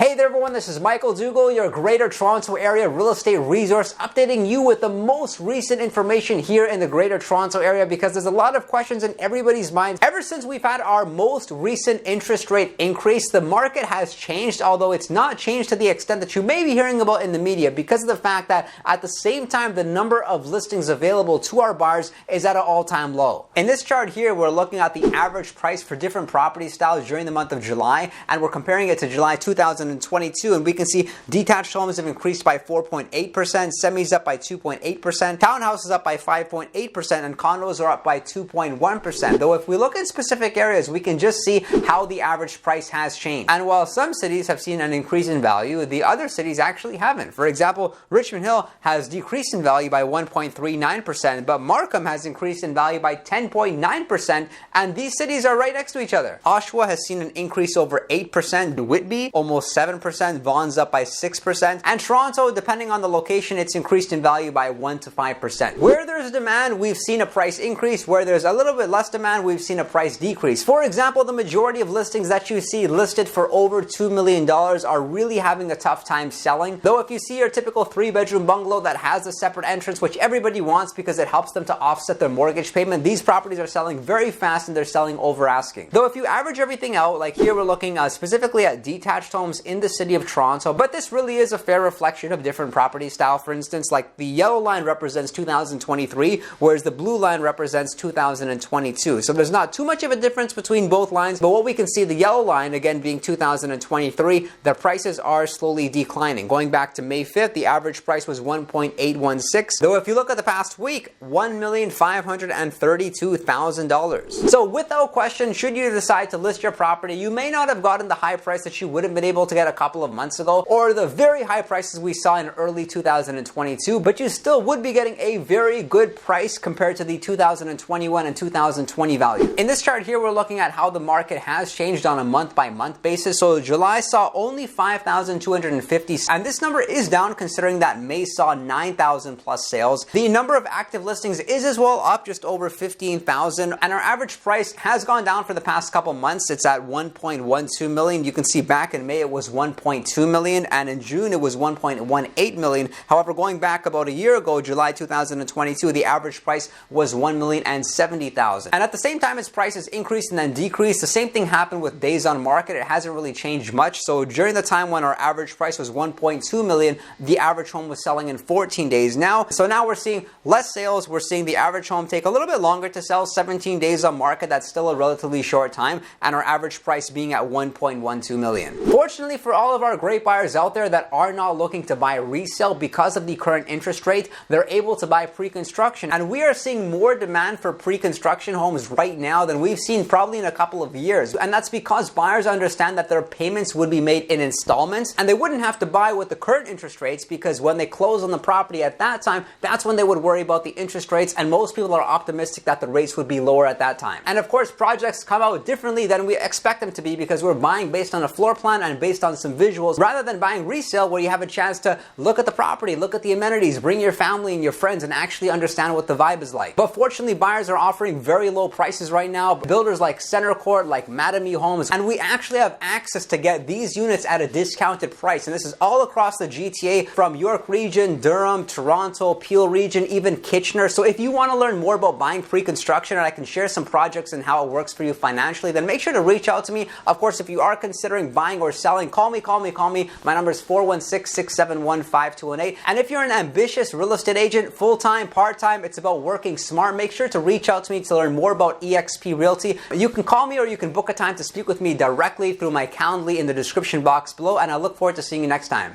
Hey there everyone, this is Michael Dougal, your Greater Toronto Area real estate resource, updating you with the most recent information here in the Greater Toronto Area because there's a lot of questions in everybody's minds. Ever since we've had our most recent interest rate increase, the market has changed, although it's not changed to the extent that you may be hearing about in the media because of the fact that at the same time the number of listings available to our buyers is at an all-time low. In this chart here, we're looking at the average price for different property styles during the month of July, and we're comparing it to July 2022, and we can see detached homes have increased by 4.8%, semis up by 2.8%, townhouses up by 5.8%, and condos are up by 2.1%. Though if we look at specific areas, we can just see how the average price has changed. And while some cities have seen an increase in value, the other cities actually haven't. For example, Richmond Hill has decreased in value by 1.39%, but Markham has increased in value by 10.9%, and these cities are right next to each other. Oshawa has seen an increase over 8%, Whitby almost 7%, Vaughan's up by 6%, and Toronto, depending on the location, it's increased in value by 1 to 5%. Where there's demand, we've seen a price increase. Where there's a little bit less demand, we've seen a price decrease. For example, the majority of listings that you see listed for over $2 million are really having a tough time selling. Though if you see your typical 3-bedroom bungalow that has a separate entrance, which everybody wants because it helps them to offset their mortgage payment, these properties are selling very fast and they're selling over asking. Though if you average everything out, like here we're looking specifically at detached homes in the city of Toronto, but this really is a fair reflection of different property style. For instance, like the yellow line represents 2023, whereas the blue line represents 2022. So there's not too much of a difference between both lines, but what we can see, the yellow line again being 2023, the prices are slowly declining. Going back to May 5th, the average price was $1.816. Though if you look at the past week, $1,532,000. So without question, should you decide to list your property, you may not have gotten the high price that you would have been able to get a couple of months ago, or the very high prices we saw in early 2022, but you still would be getting a very good price compared to the 2021 and 2020 value. In this chart here, we're looking at how the market has changed on a month-by-month basis. So July saw only 5,250, and this number is down considering that May saw 9,000 plus sales. The number of active listings is as well up just over 15,000, and our average price has gone down for the past couple months. It's at 1.12 million. You can see back in May it was 1.2 million, and in June it was 1.18 million. However, going back about a year ago, July 2022, the average price was 1,070,000. And at the same time as prices increased and then decreased, the same thing happened with days on market. It hasn't really changed much. So during the time when our average price was 1.2 million, the average home was selling in 14 days now. So now we're seeing less sales. We're seeing the average home take a little bit longer to sell, 17 days on market. That's still a relatively short time, and our average price being at 1.12 million. Fortunately for all of our great buyers out there that are not looking to buy resale because of the current interest rate, they're able to buy pre-construction, and we are seeing more demand for pre-construction homes right now than we've seen probably in a couple of years. And that's because buyers understand that their payments would be made in installments, and they wouldn't have to buy with the current interest rates because when they close on the property at that time, that's when they would worry about the interest rates, and most people are optimistic that the rates would be lower at that time. And of course, projects come out differently than we expect them to be because we're buying based on a floor plan and based on some visuals rather than buying resale where you have a chance to look at the property, look at the amenities, bring your family and your friends and actually understand what the vibe is like. But fortunately, buyers are offering very low prices right now. Builders like Center Court, like Madame E Homes, and we actually have access to get these units at a discounted price. And this is all across the GTA from York Region, Durham, Toronto, Peel Region, even Kitchener. So if you want to learn more about buying pre-construction and I can share some projects and how it works for you financially, then make sure to reach out to me. Of course, if you are considering buying or selling, call me. My number is 416-671-5218. And if you're an ambitious real estate agent, full-time, part-time, it's about working smart, make sure to reach out to me to learn more about eXp Realty. You can call me or you can book a time to speak with me directly through my Calendly in the description box below, and I look forward to seeing you next time.